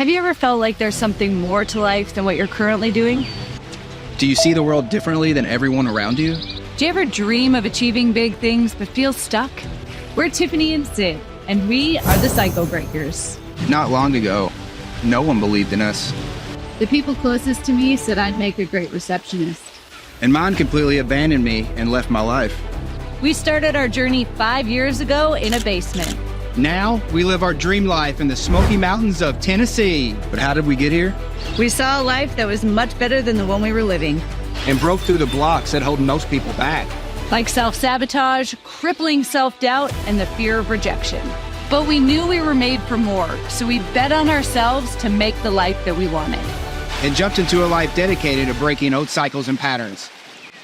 Have you ever felt like there's something more to life than what you're currently doing? Do you see the world differently than everyone around you? Do you ever dream of achieving big things but feel stuck? We're Tiffany and Sid, and we are the Cycle Breakers. Not long ago, no one believed in us. The people closest to me said I'd make a great receptionist. And mine completely abandoned me and left my life. We started our journey 5 years ago in a basement. Now, we live our dream life in the Smoky Mountains of Tennessee. But how did we get here? We saw a life that was much better than the one we were living. And broke through the blocks that hold most people back. Like self-sabotage, crippling self-doubt, and the fear of rejection. But we knew we were made for more, so we bet on ourselves to make the life that we wanted. And jumped into a life dedicated to breaking old cycles and patterns.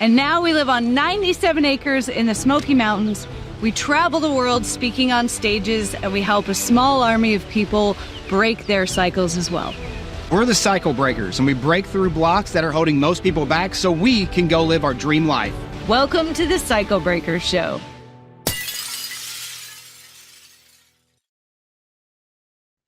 And now we live on 97 acres in the Smoky Mountains. We travel the world speaking on stages, and we help a small army of people break their cycles as well. We're the Cycle Breakers, and we break through blocks that are holding most people back so we can go live our dream life. Welcome to the Cycle Breakers Show.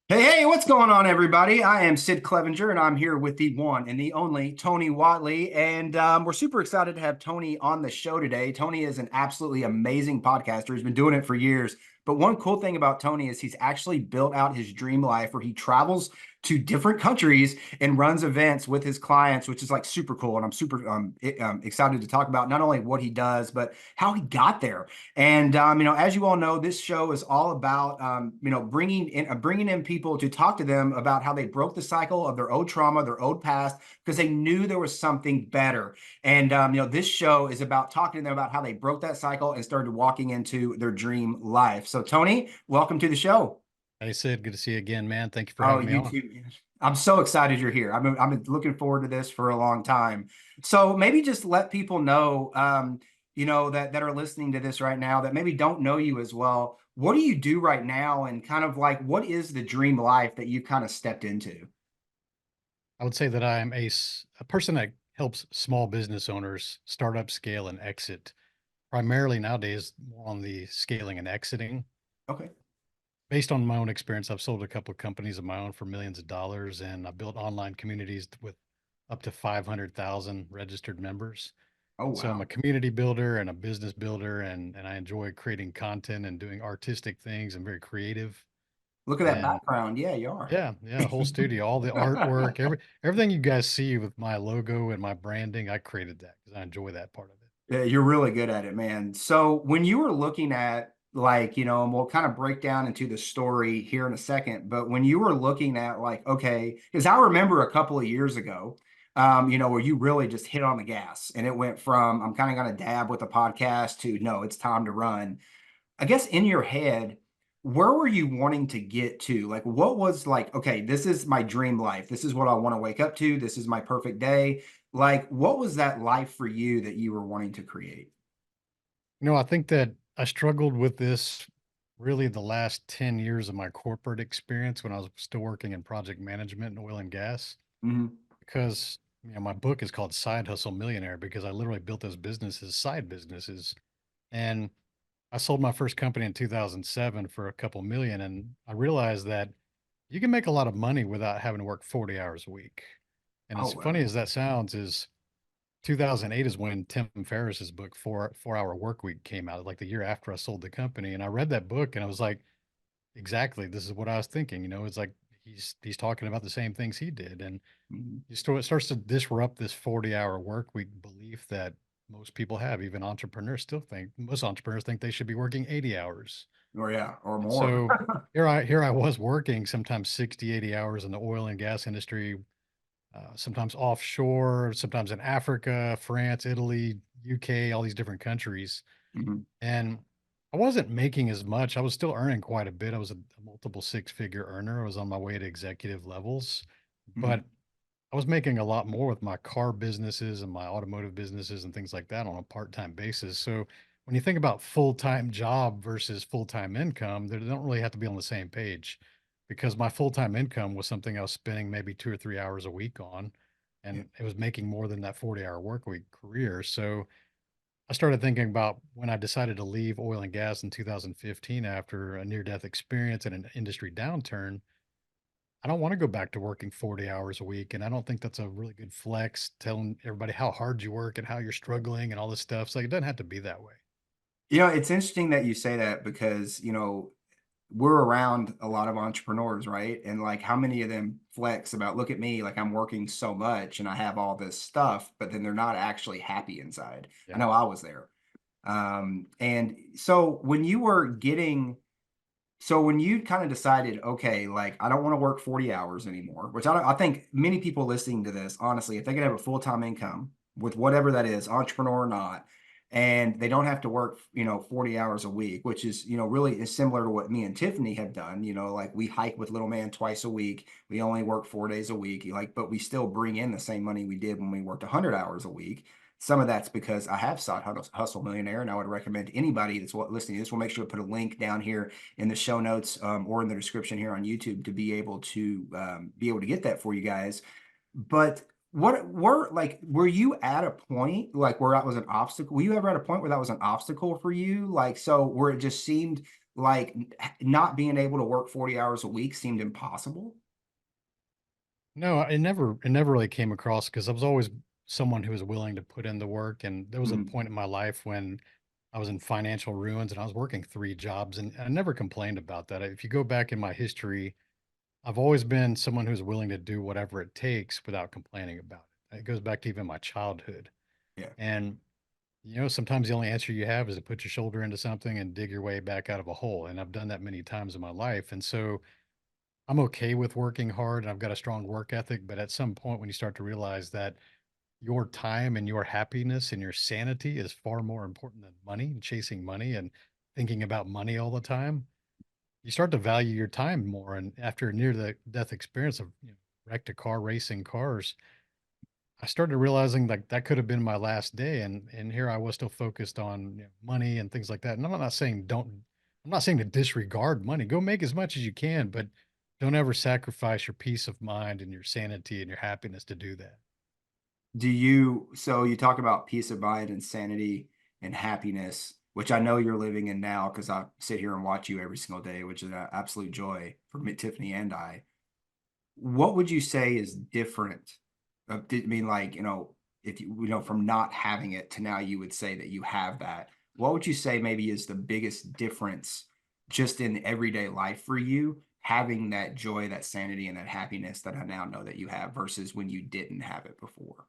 Hey, what's going on, everybody? I am Sid Clevinger, and I'm here with the one and the only Tony Whatley, and we're super excited to have Tony on the show today. Tony is an absolutely amazing podcaster. He's been doing it for years, but one cool thing about Tony is he's actually built out his dream life where he travels to different countries and runs events with his clients, which is like super cool. And I'm super excited to talk about not only what he does, but how he got there. And, as you all know, this show is all about, bringing in people to talk to them about how they broke the cycle of their old trauma, their old past, because they knew there was something better. And, this show is about talking to them about how they broke that cycle and started walking into their dream life. So Tony, welcome to the show. Hey, Sid, good to see you again, man. Thank you for having me on. Too, man. I'm so excited you're here. I've been looking forward to this for a long time. So maybe just let people know, that are listening to this right now that maybe don't know you as well. What do you do right now? And kind of like, what is the dream life that you kind of stepped into? I would say that I am a person that helps small business owners start up, scale, and exit. Primarily nowadays, more on the scaling and exiting. Okay. Based on my own experience, I've sold a couple of companies of my own for millions of dollars, and I built online communities with up to 500,000 registered members. Oh, wow. So I'm a community builder and a business builder, and I enjoy creating content and doing artistic things. I'm very creative. Look at that background. Yeah, you are. Yeah, the whole studio, all the artwork, everything you guys see with my logo and my branding, I created that because I enjoy that part of it. Yeah, you're really good at it, man. So when you were looking at and we'll kind of break down into the story here in a second, but when you were looking at okay, because I remember a couple of years ago, where you really just hit on the gas and it went from, I'm kind of going to dab with a podcast to, no, it's time to run. I guess in your head, where were you wanting to get to? Like, what was okay, this is my dream life. This is what I want to wake up to. This is my perfect day. Like, what was that life for you that you were wanting to create? I think that I struggled with this really the last 10 years of my corporate experience when I was still working in project management and oil and gas. Mm-hmm. Because my book is called Side Hustle Millionaire because I literally built those businesses, side businesses. And I sold my first company in 2007 for a couple million. And I realized that you can make a lot of money without having to work 40 hours a week. And as funny as that sounds, is 2008 is when Tim Ferriss's book, 4 Hour Work Week, came out, like the year after I sold the company. And I read that book and I was like, exactly, this is what I was thinking. It's like he's talking about the same things he did. And it starts to disrupt this 40-hour work week belief that most people have. Even entrepreneurs most entrepreneurs think they should be working 80 hours. Or more. So here I was working sometimes 60, 80 hours in the oil and gas industry, sometimes offshore, sometimes in Africa, France, Italy, UK, all these different countries. Mm-hmm. And I wasn't making as much. I was still earning quite a bit. I was a multiple six-figure earner. I was on my way to executive levels, but I was making a lot more with my car businesses and my automotive businesses and things like that on a part-time basis. So when you think about full-time job versus full-time income, they don't really have to be on the same page, because my full-time income was something I was spending maybe 2 or 3 hours a week on, and it was making more than that 40-hour work week career. So I started thinking about when I decided to leave oil and gas in 2015 after a near-death experience and an industry downturn. I don't want to go back to working 40 hours a week. And I don't think that's a really good flex, telling everybody how hard you work and how you're struggling and all this stuff. So it doesn't have to be that way. It's interesting that you say that because, we're around a lot of entrepreneurs, right? And like, how many of them flex about, look at me, like I'm working so much and I have all this stuff, but then they're not actually happy inside. I Yeah. know I was there. And so when you kind of decided, okay, like I don't want to work 40 hours anymore, which I think many people listening to this, honestly, if they could have a full-time income with whatever that is, entrepreneur or not, and they don't have to work, 40 hours a week, which is, really is similar to what me and Tiffany have done. Like we hike with little man twice a week. We only work 4 days a week, but we still bring in the same money we did when we worked 100 hours a week. Some of that's because I have Side Hustle Millionaire, and I would recommend anybody that's listening to this. We'll make sure to put a link down here in the show notes, or in the description here on YouTube to be able to get that for you guys. But were you at a point like where that was an obstacle? Were you ever at a point where that was an obstacle for you? Like, so where it just seemed like not being able to work 40 hours a week seemed impossible? No, it never really came across because I was always someone who was willing to put in the work. And there was a Mhm. point in my life when I was in financial ruins and I was working 3 jobs, and I never complained about that. If you go back in my history, I've always been someone who's willing to do whatever it takes without complaining about it. It goes back to even my childhood. Yeah. And, sometimes the only answer you have is to put your shoulder into something and dig your way back out of a hole. And I've done that many times in my life. And so I'm okay with working hard and I've got a strong work ethic. But at some point, when you start to realize that your time and your happiness and your sanity is far more important than money and chasing money and thinking about money all the time, you start to value your time more. And after a near the death experience of, wrecked a car racing cars, I started realizing like that could have been my last day. And here I was still focused on, money and things like that. And I'm not saying to disregard money. Go make as much as you can, but don't ever sacrifice your peace of mind and your sanity and your happiness to do that. So you talk about peace of mind and sanity and happiness, which I know you're living in now because I sit here and watch you every single day, which is an absolute joy for me, Tiffany and I. What would you say is different? I mean, like, if from not having it to now you would say that you have that. What would you say maybe is the biggest difference just in everyday life for you, having that joy, that sanity, and that happiness that I now know that you have versus when you didn't have it before?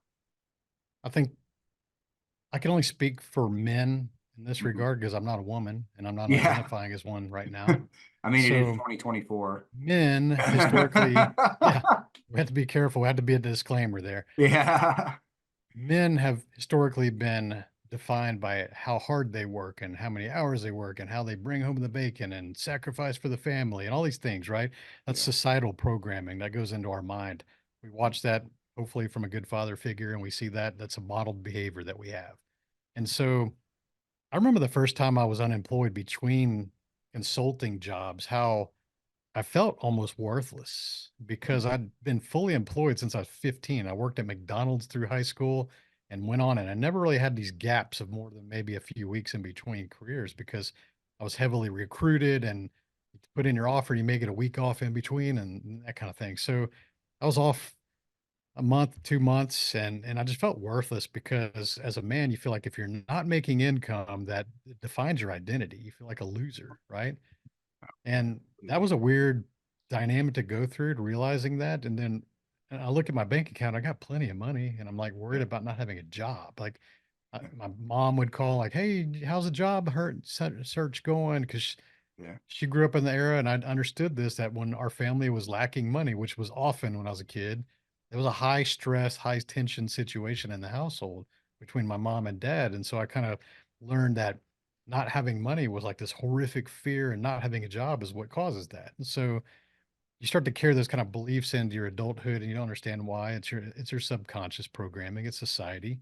I think I can only speak for men in this Mhm. regard because I'm not a woman and I'm not Yeah. identifying as one right now. I mean, it is So 2024. men historically, yeah, we have to be careful. We have to be a disclaimer there. Yeah. Men have historically been defined by how hard they work and how many hours they work and how they bring home the bacon and sacrifice for the family and all these things, right? That's Yeah. societal programming that goes into our mind. We watch that hopefully from a good father figure and we see that that's a modeled behavior that we have. And so I remember the first time I was unemployed between consulting jobs, how I felt almost worthless because I'd been fully employed since I was 15. I worked at McDonald's through high school and went on, and I never really had these gaps of more than maybe a few weeks in between careers because I was heavily recruited and you put in your offer, you make it a week off in between and that kind of thing. So I was off a month, 2 months, and I just felt worthless because as a man, you feel like if you're not making income, that defines your identity. You feel like a loser, right? And that was a weird dynamic to go through to realizing that. And then I look at my bank account, I got plenty of money, and I'm like worried Yeah. about not having a job. Like Yeah. my mom would call, like, "Hey, how's the job search going?" Because Yeah. she grew up in the era, and I understood this that when our family was lacking money, which was often when I was a kid, there was a high stress, high tension situation in the household between my mom and dad. And so I kind of learned that not having money was like this horrific fear, and not having a job is what causes that. And so you start to carry those kind of beliefs into your adulthood and you don't understand why. It's your subconscious programming, it's society.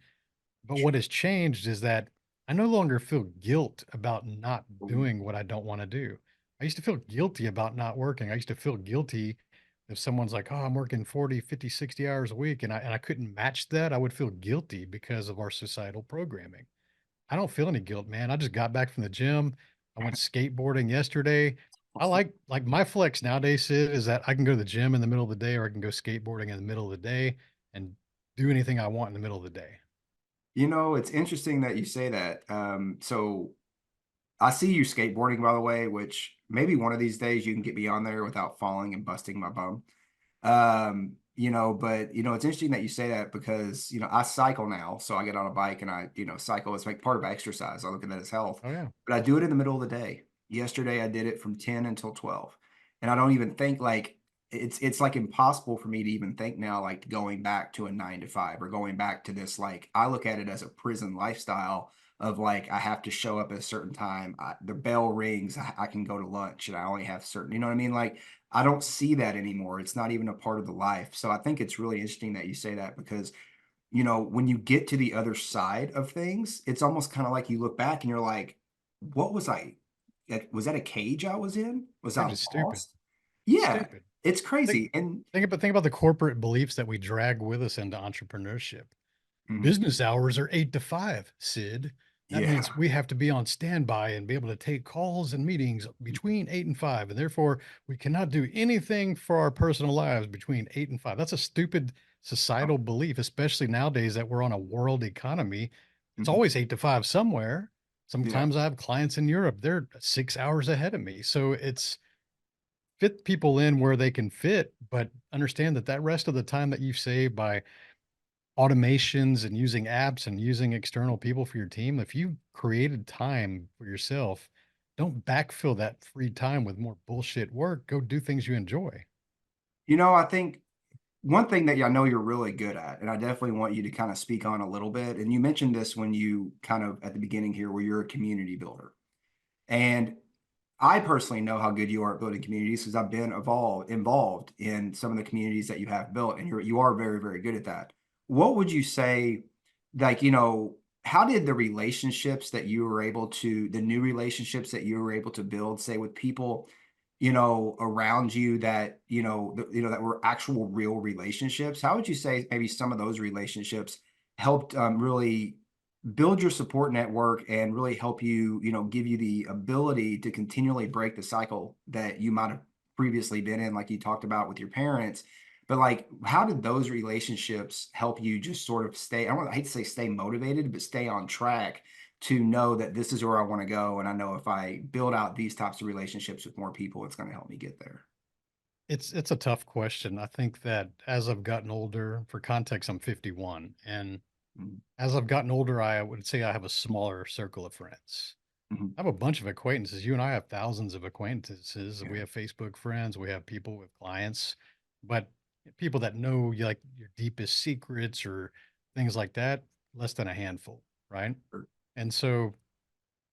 But what has changed is that I no longer feel guilt about not Ooh. doing what I don't want to do. I used to feel guilty about not working. I used to feel guilty if someone's like, "Oh, I'm working 40, 50, 60 hours a week," and I couldn't match that. I would feel guilty because of our societal programming. I don't feel any guilt, man. I just got back from the gym. I went skateboarding yesterday. I like my flex nowadays, Sid, is that I can go to the gym in the middle of the day, or I can go skateboarding in the middle of the day and do anything I want in the middle of the day. You know, it's interesting that you say that. So I see you skateboarding, by the way, which maybe one of these days you can get me on there without falling and busting my bum. But it's interesting that you say that because, I cycle now. So I get on a bike and I, cycle. It's like part of my exercise. I look at that as health, Oh yeah. but I do it in the middle of the day. Yesterday I did it from 10 until 12. And I don't even think like it's like impossible for me to even think now, like going back to a 9 to 5 or going back to this. Like I look at it as a prison lifestyle of like, I have to show up at a certain time. The bell rings. I can go to lunch and I only have certain, you know what I mean? Like, I don't see that anymore. It's not even a part of the life. So I think it's really interesting that you say that because, when you get to the other side of things, it's almost kind of like you look back and you're like, what was I? Was that a cage I was in? Was I Cage is stupid. lost? Yeah, Stupid. it's Think crazy. And think about the corporate beliefs that we drag with us into entrepreneurship. Mhm. Business hours are 8 to 5, Sid. That Yeah. means we have to be on standby and be able to take calls and meetings between 8 and 5. And therefore, we cannot do anything for our personal lives between 8 and 5. That's a stupid societal belief, especially nowadays that we're on a world economy. It's Mhm. always 8 to 5 somewhere. Yeah. Sometimes I have clients in Europe, they're 6 hours ahead of me. So it's fit people in where they can fit, but understand that that rest of the time that you save by automations and using apps and using external people for your team, if you created time for yourself, don't backfill that free time with more bullshit work. Go do things you enjoy. I think one thing that I know you're really good at, and I definitely want you to kind of speak on a little bit. And you mentioned this when you kind of at the beginning here, where you're a community builder. And I personally know how good you are at building communities because I've been involved in some of the communities that you have built, and you are very, very good at that. What would you say, like, how did the relationships that you were able to, the new relationships that you were able to build, say with people, around you that, that were actual real relationships? How would you say maybe some of those relationships helped really build your support network and really help you, give you the ability to continually break the cycle that you might have previously been in, like you talked about with your parents. But like, how did those relationships help you just sort of stay, I hate to say stay motivated, but stay on track to know that this is where I want to go. And I know if I build out these types of relationships with more people, it's going to help me get there. It's a tough question. I think that as I've gotten older, for context, I'm 51, and Mhm. as I've gotten older, I would say I have a smaller circle of friends. Mhm. I have a bunch of acquaintances. You and I have thousands of acquaintances. Yeah. We have Facebook friends. We have people with clients, but people that know you like your deepest secrets or things like that, less than a handful, right? Sure. And so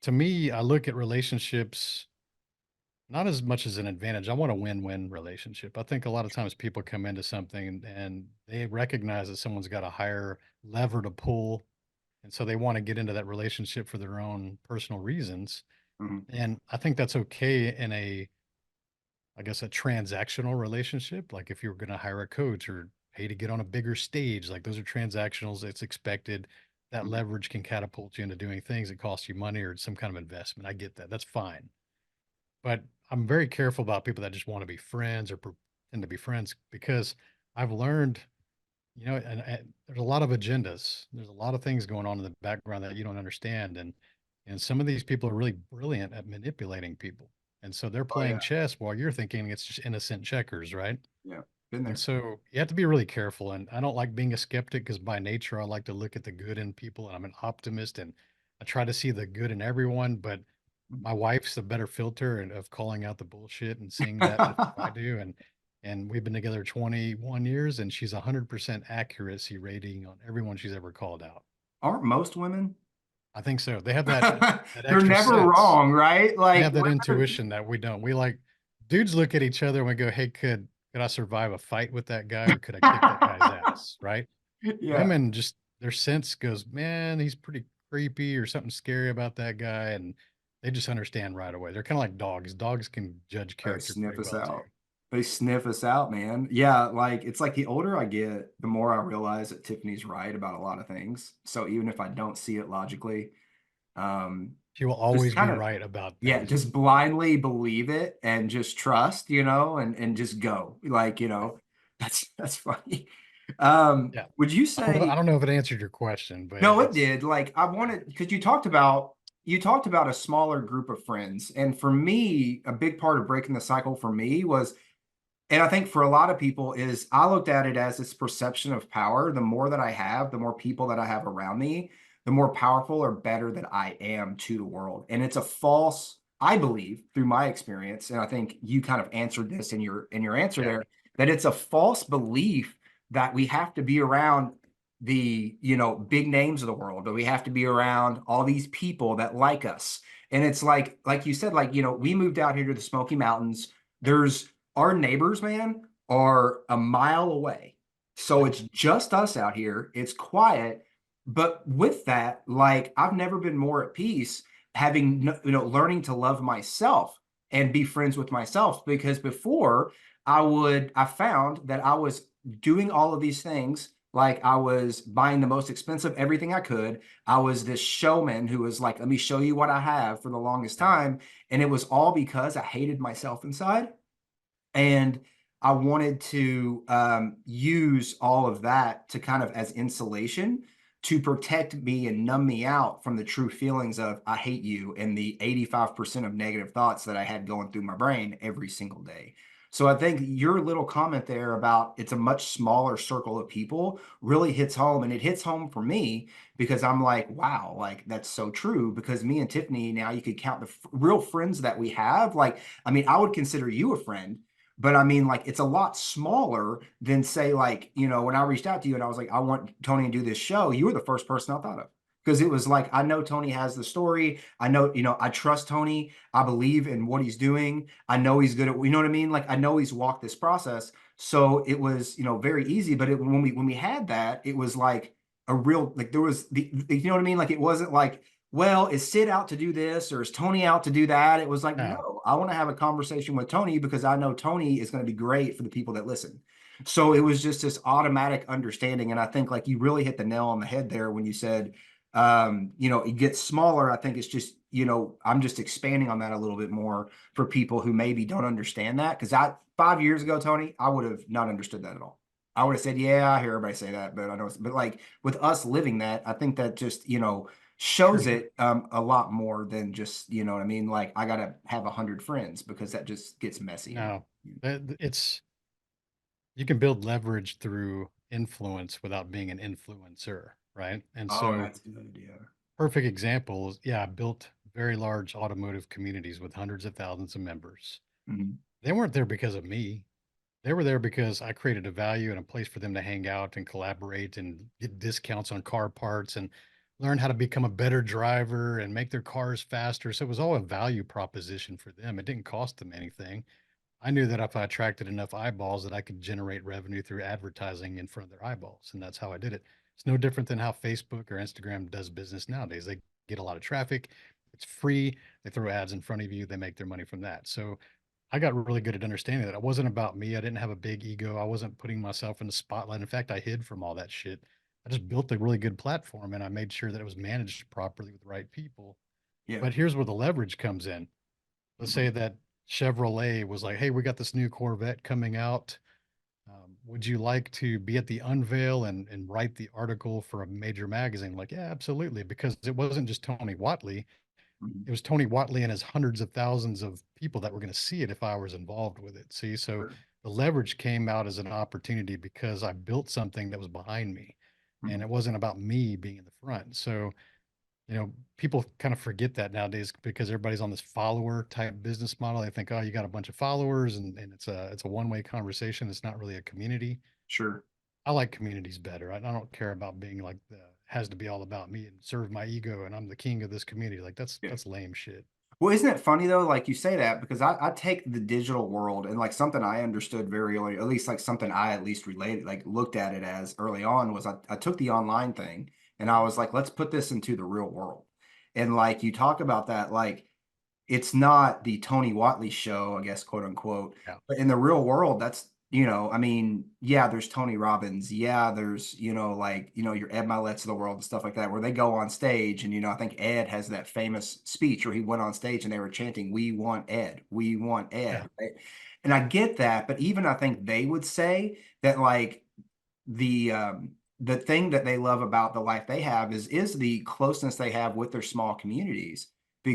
to me, I look at relationships not as much as an advantage. I want a win-win relationship. I think a lot of times people come into something and they recognize that someone's got a higher lever to pull. And so they want to get into that relationship for their own personal reasons. Mhm. And I think that's okay in I guess, a transactional relationship. Like if you were going to hire a coach or pay to get on a bigger stage, like those are transactionals. It's expected. That Mhm. leverage can catapult you into doing things that cost you money or some kind of investment. I get that. That's fine. But I'm very careful about people that just want to be friends or pretend to be friends because I've learned, and there's a lot of agendas. There's a lot of things going on in the background that you don't understand. And some of these people are really brilliant at manipulating people. And so they're Oh playing yeah. chess while you're thinking it's just innocent checkers, right? Yeah. Been And there. so you have to be really careful. And I don't like being a skeptic because by nature, I like to look at the good in people and I'm an optimist and I try to see the good in everyone. But my wife's the better filter and of calling out the bullshit and seeing that before I do. And we've been together 21 years and she's 100% accuracy rating on everyone she's ever called out. Aren't most women? I think so. They have that They're extra never sense. wrong, right? They Like, have that intuition that we don't. We like dudes look at each other and we go, "Hey, could I survive a fight with that guy or could I kick that guy's ass?" Right? yeah, Women just their sense goes, "Man, he's pretty creepy or something scary about that guy," and they just understand right away. They're kind of like dogs. Dogs can judge they character sniff pretty us well too. out. They sniff us out, man. Yeah, like it's like the older I get, the more I realize that Tiffany's right about a lot of things. So even if I don't see it logically, She will Just always be kind of, right about yeah, things. just blindly believe it and just trust, and just go. Like, that's funny. Yeah. Would you I say, don't know if it answered your question, but no, it it's did. Like, I yeah. wanted, because you talked about a smaller group of friends. And for me, a big part of breaking the cycle for me was, and I think for a lot of people, is I looked at it as this perception of power. The more that I have, the more people that I have around me, the more powerful or better that I am to the world. And it's a false, I believe, through my experience, and I think you kind of answered this in your answer Yeah. there, that it's a false belief that we have to be around the, big names of the world, but we have to be around all these people that like us. And it's like you said, like, we moved out here to the Smoky Mountains. There's our neighbors, man, are a mile away. So Yeah. it's just us out here. It's quiet. But with that, like, I've never been more at peace having, learning to love myself and be friends with myself. Because before, I found that I was doing all of these things. Like, I was buying the most expensive everything I could. I was this showman who was like, let me show you what I have, for the longest Yeah. time. And it was all because I hated myself inside. And I wanted to use all of that to kind of as insulation to protect me and numb me out from the true feelings of I hate you and the 85% of negative thoughts that I had going through my brain every single day. So I think your little comment there about it's a much smaller circle of people really hits home. And it hits home for me because I'm like, wow, like, that's so true. Because me and Tiffany, now you could count the real friends that we have. Like, I mean, I would consider you a friend, but I mean, like, it's a lot smaller than, say, like, when I reached out to you and I was like, I want Tony to do this show, you were the first person I thought of. Because it was like, I know Tony has the story. I know, I trust Tony. I believe in what he's doing. I know he's good at, you know what I mean? Like, I know he's walked this process. So it was, very easy. But when we had that, it was like a real, like, there was you know what I mean? Like, it wasn't like, well, is Sid out to do this or is Tony out to do that? It was like, No. no, I want to have a conversation with Tony because I know Tony is going to be great for the people that listen. So it was just this automatic understanding. And I think, like, you really hit the nail on the head there when you said, it gets smaller. I think it's just, I'm just expanding on that a little bit more for people who maybe don't understand that. Because 5 years ago, Tony, I would have not understood that at all. I would have said, yeah, I hear everybody say that, but I know, but like, with us living that, I think that just, shows Sure. it a lot more than just, you know what I mean? Like, I gotta have 100 friends because that just gets messy. No. It's you can build leverage through influence without being an influencer, right? And Oh, so that's good. Yeah. perfect examples, yeah, I built very large automotive communities with hundreds of thousands of members. Mhm. They weren't there because of me. They were there because I created a value and a place for them to hang out and collaborate and get discounts on car parts and learn how to become a better driver and make their cars faster. So it was all a value proposition for them. It didn't cost them anything. I knew that if I attracted enough eyeballs that I could generate revenue through advertising in front of their eyeballs. And that's how I did it. It's no different than how Facebook or Instagram does business nowadays. They get a lot of traffic. It's free. They throw ads in front of you. They make their money from that. So I got really good at understanding that it wasn't about me. I didn't have a big ego. I wasn't putting myself in the spotlight. In fact, I hid from all that shit. I just built a really good platform and I made sure that it was managed properly with the right people. Yeah. But here's where the leverage comes in. Let's Mhm. say that Chevrolet was like, hey, we got this new Corvette coming out. Would you like to be at the unveil and write the article for a major magazine? Like, yeah, absolutely. Because it wasn't just Tony Whatley. Mhm. It was Tony Whatley and his hundreds of thousands of people that were going to see it if I was involved with it. See, so Sure. the leverage came out as an opportunity because I built something that was behind me and Mhm. it wasn't about me being in the front. So, people kind of forget that nowadays because everybody's on this follower type business model. They think, oh, you got a bunch of followers and it's a one-way conversation. It's not really a community. Sure. I like communities better. I don't care about being like the has to be all about me and serve my ego and I'm the king of this community. Like Yeah. that's lame shit. Well, isn't it funny though? Like, you say that because I take the digital world, and like something I understood very early, at least like something I at least related, like looked at it as early on, was I took the online thing and I was like, let's put this into the real world. And like, you talk about that, like, it's not the Tony Whatley show, I guess, quote unquote. Yeah. But in the real world, I mean, yeah, there's Tony Robbins. Yeah, there's, like, your Ed Milet's of the world and stuff like that, where they go on stage and, I think Ed has that famous speech where he went on stage and they were chanting, "We want Ed, we want Yeah. Ed." Right? And I get that, but even I think they would say that like the thing that they love about the life they have is the closeness they have with their small communities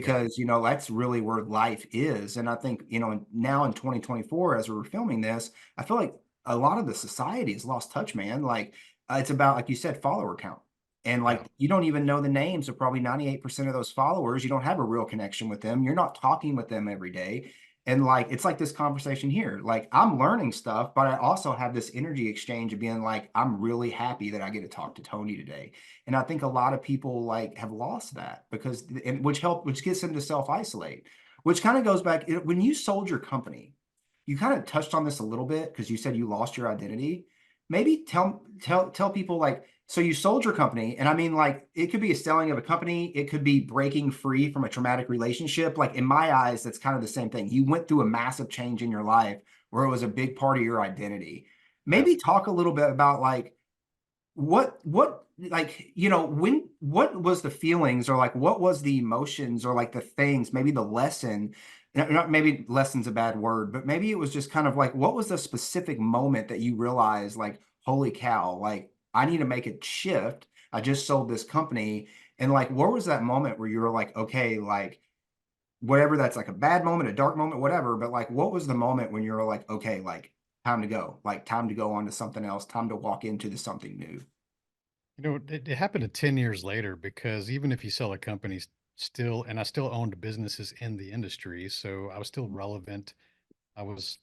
Yeah. because that's really where life is. And I think now in 2024 as we're filming this, I feel like a lot of the society has lost touch, man. Like it's about, like you said, follower count. And Yeah. like you don't even know the names of probably 98% of those followers. You don't have a real connection with them. You're not talking with them every day. And like it's like this conversation here. Like I'm learning stuff, but I also have this energy exchange of being like, I'm really happy that I get to talk to Tony today. And I think a lot of people like have lost that because which gets them to self-isolate, which kind of goes back when you sold your company, you kind of touched on this a little bit because you said you lost your identity. Maybe tell people like, so you sold your company, and I mean, like, it could be a selling of a company, it could be breaking free from a traumatic relationship. Like in my eyes, that's kind of the same thing. You went through a massive change in your life where it was a big part of your identity. Yeah. Maybe talk a little bit about like what like when what was the feelings or like what was the emotions or like the things, maybe the lesson, not maybe lesson's a bad word, but maybe it was just kind of like what was the specific moment that you realized like, holy cow, like I need to make a shift. I just sold this company. And like where was that moment where you were like, okay, like whatever, that's like a bad moment, a dark moment, whatever, but like what was the moment when you were like, okay, like time to go, like time to go on to something else, time to walk into the something new? It happened 10 years later because even if you sell a company still, and I still owned businesses in the industry, so I was still relevant. I was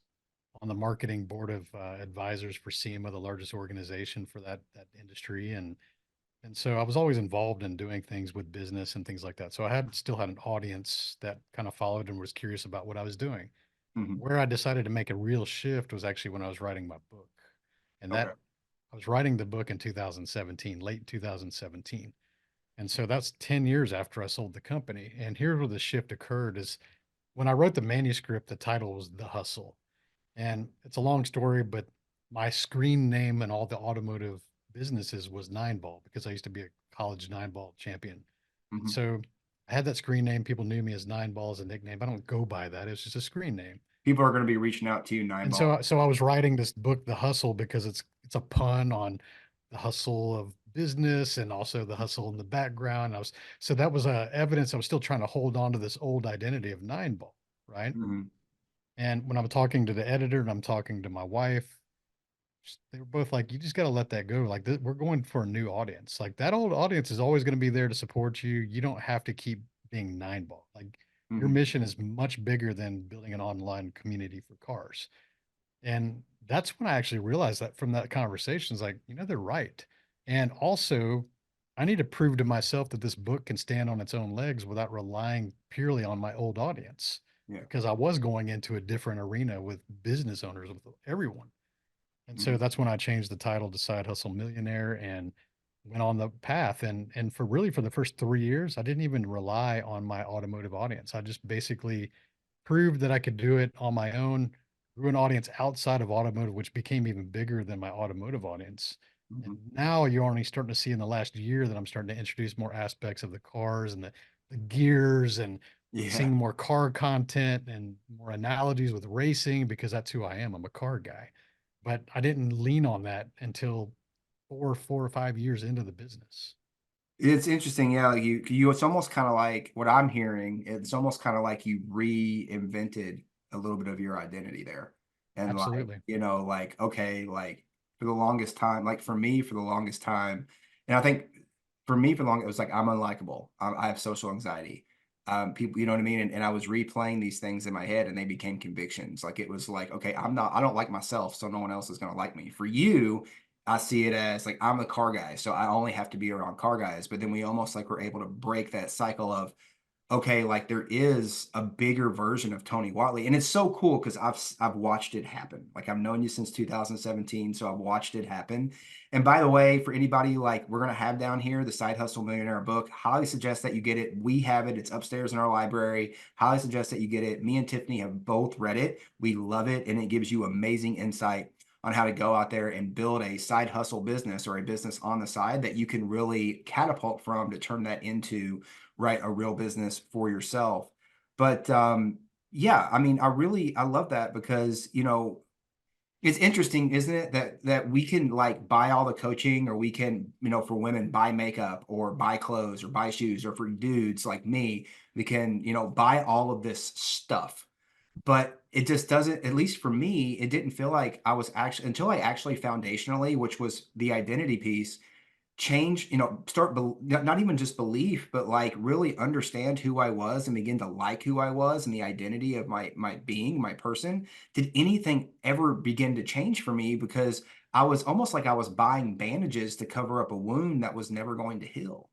on the marketing board of advisors for SEMA, the largest organization for that industry, and so I was always involved in doing things with business and things like that. So I had still had an audience that kind of followed and was curious about what I was doing. Mhm. Where I decided to make a real shift was actually when I was writing my book, and Okay. that I was writing the book in 2017, late 2017. And so that's 10 years after I sold the company. And here's where the shift occurred is when I wrote the manuscript, the title was The Hustle. And it's a long story, but my screen name and all the automotive businesses was Nine Ball because I used to be a college nine ball champion. And Mhm. so I had that screen name. People knew me as Nine Ball as a nickname. I don't go by that. It's just a screen name. People are going to be reaching out to you, Nine And Ball. so I was writing this book, The Hustle, because it's a pun on the hustle of business and also the hustle in the background. So that was evidence I was still trying to hold on to this old identity of Nine Ball, right? Mhm. And when I'm talking to the editor and I'm talking to my wife, they were both like, "You just got to let that go. Like we're going for a new audience. Like that old audience is always going to be there to support you. You don't have to keep being Nine Ball. Like your Mhm. mission is much bigger than building an online community for cars." And that's when I actually realized that from that conversation is like, they're right. And also, I need to prove to myself that this book can stand on its own legs without relying purely on my old audience Yeah. because I was going into a different arena with business owners, with everyone. And so Mhm. that's when I changed the title to Side Hustle Millionaire and went on the path. And for the first 3 years, I didn't even rely on my automotive audience. I just basically proved that I could do it on my own, grew an audience outside of automotive, which became even bigger than my automotive audience. And Mhm. now you're only starting to see in the last year that I'm starting to introduce more aspects of the cars and the gears and Yeah. seeing more car content and more analogies with racing because that's who I am. I'm a car guy. But I didn't lean on that until 4 or 5 years into the business. It's interesting. Yeah. It's almost kind of like what I'm hearing. It's almost kind of like you reinvented a little bit of your identity there. And like, Absolutely. like, okay, like for the longest time, like for me, for the longest time, and I think for me, for long, it was like, I'm unlikable. I have social anxiety. People, you know what I mean? And I was replaying these things in my head and they became convictions. Like it was like, okay, I don't like myself. So no one else is going to like me. For you, I see it as like I'm a car guy, so I only have to be around car guys. But then we almost like were able to break that cycle of okay, like there is a bigger version of Tony Whatley, and it's so cool because I've watched it happen. Like I've known you since 2017, so I've watched it happen. And by the way, for anybody like we're gonna have down here the Side Hustle Millionaire book, highly suggest that you get it. We have it; it's upstairs in our library. Highly suggest that you get it. Me and Tiffany have both read it. We love it, and it gives you amazing insight. on how to go out there and build a side hustle business or a business on the side that you can really catapult from to turn that into, right, a real business for yourself. But yeah, I mean, I love that because, you know, it's interesting, isn't it, that we can like buy all the coaching, or we can, you know, for women buy makeup or buy clothes or buy shoes, or for dudes like me, we can, you know, buy all of this stuff. But it just doesn't, at least for me, it didn't feel like I was actually, until I actually foundationally, which was the identity piece, change, you know, start, not even just belief, but like really understand who I was and begin to like who I was and the identity of my being, my person. Did anything ever begin to change for me? Because I was almost like I was buying bandages to cover up a wound that was never going to heal.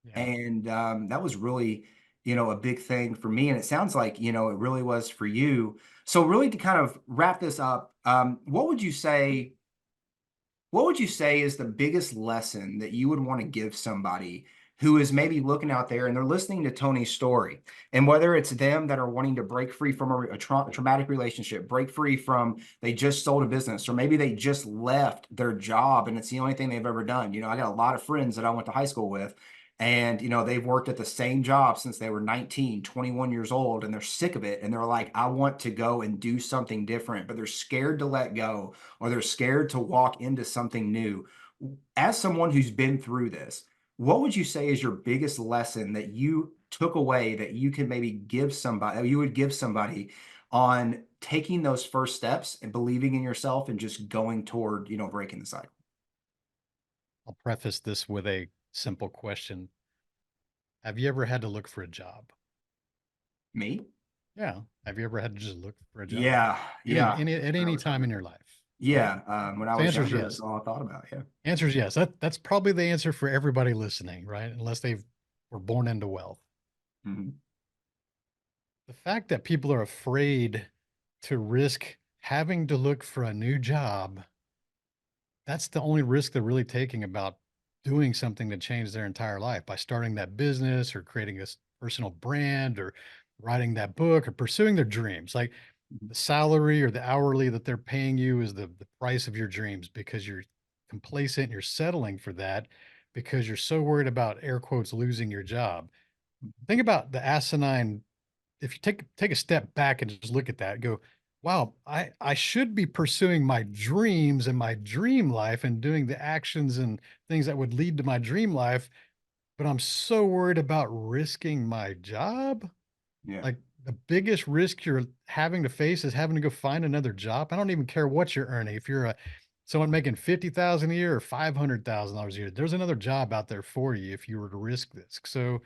Yeah. And that was really, you know, a big thing for me. And it sounds like, you know, it really was for you. So really, to kind of wrap this up, what would you say is the biggest lesson that you would want to give somebody who is maybe looking out there and they're listening to Tony's story? And whether it's them that are wanting to break free from a traumatic relationship, break free from, they just sold a business, or maybe they just left their job and it's the only thing they've ever done. You know, I got a lot of friends that I went to high school with, and, you know, they've worked at the same job since they were 19, 21 years old, and they're sick of it. And they're like, I want to go and do something different, but they're scared to let go, or they're scared to walk into something new. As someone who's been through this, what would you say is your biggest lesson that you took away that you can maybe give somebody, that you would give somebody on taking those first steps and believing in yourself and just going toward, you know, breaking the cycle? I'll preface this with a simple question. Have you ever had to look for a job? Me? Yeah. Have you ever had to just look for a job? Yeah, yeah. At When I any was time younger. in your life, right? Yeah, when I So the was answer is younger, that's yes. all I thought about. Yeah. Answer is yes. That's probably the answer for everybody listening, right? Unless they were born into wealth. Mhm. The fact that people are afraid to risk having to look for a new job, that's the only risk they're really taking about doing something to change their entire life by starting that business or creating this personal brand or writing that book or pursuing their dreams. Like Mhm. the salary or the hourly that they're paying you is the price of your dreams because you're complacent, you're settling for that because you're so worried about air quotes losing your job. Think about the asinine, if you take a step back and just look at that, go, wow, I should be pursuing my dreams and my dream life and doing the actions and things that would lead to my dream life, but I'm so worried about risking my job. Yeah. Like the biggest risk you're having to face is having to go find another job. I don't even care what you're earning. If you're someone making 50,000 a year or $500,000 a year, there's another job out there for you if you were to risk this. So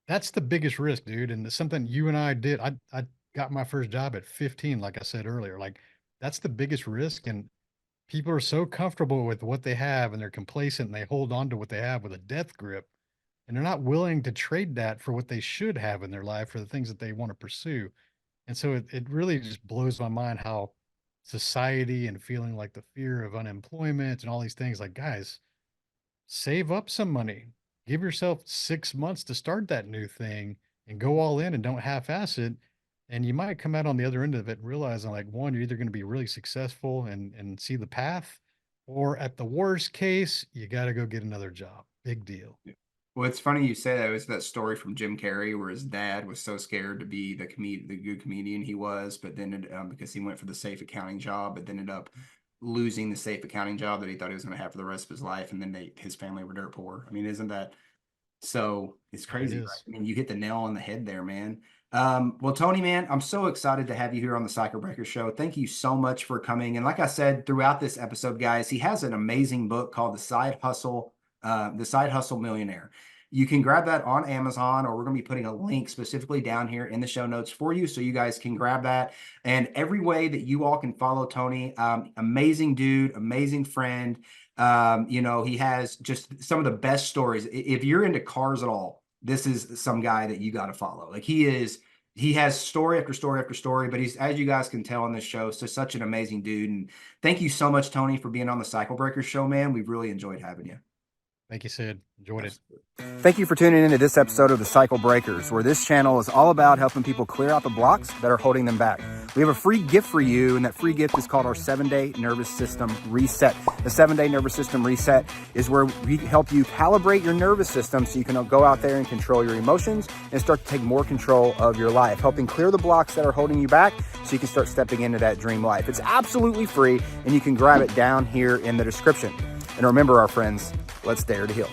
that's the biggest risk, dude. And it's something you and I did. I got my first job at 15, like I said earlier. Like that's the biggest risk. And people are so comfortable with what they have and they're complacent and they hold on to what they have with a death grip. And they're not willing to trade that for what they should have in their life for the things that they want to pursue. And so it really just blows my mind how society and feeling like the fear of unemployment and all these things, like, guys, save up some money. Give yourself 6 months to start that new thing and go all in and don't half-ass it. And you might come out on the other end of it realizing, like, one, you're either going to be really successful and see the path, or at the worst case, you got to go get another job. Big deal. Well, it's funny you say that. It was that story from Jim Carrey where his dad was so scared to be the good comedian he was, but then because he went for the safe accounting job, but then ended up losing the safe accounting job that he thought he was going to have for the rest of his life, and then his family were dirt poor. I mean, isn't that so? It's Yeah, it crazy, right? is. I mean, you hit the nail on the head there, man. Well, Tony, man, I'm so excited to have you here on the Cycle Breaker Show. Thank you so much for coming. And like I said throughout this episode, guys, he has an amazing book called The Side Hustle Millionaire. You can grab that on Amazon, or we're going to be putting a link specifically down here in the show notes for you, so you guys can grab that. And every way that you all can follow Tony, amazing dude, amazing friend. You know, he has just some of the best stories. If you're into cars at all, this is some guy that you got to follow. Like he has story after story after story, but he's, as you guys can tell on this show, so such an amazing dude. And thank you so much, Tony, for being on the Cycle Breaker Show, man. We've really enjoyed having you. Thank you, Sid. Enjoyed it. Thank you for tuning into this episode of The Cycle Breakers, where this channel is all about helping people clear out the blocks that are holding them back. We have a free gift for you, and that free gift is called our 7-Day Nervous System Reset. The 7-Day Nervous System Reset is where we help you calibrate your nervous system so you can go out there and control your emotions and start to take more control of your life, helping clear the blocks that are holding you back so you can start stepping into that dream life. It's absolutely free, and you can grab it down here in the description. And remember, our friends, let's dare to heal.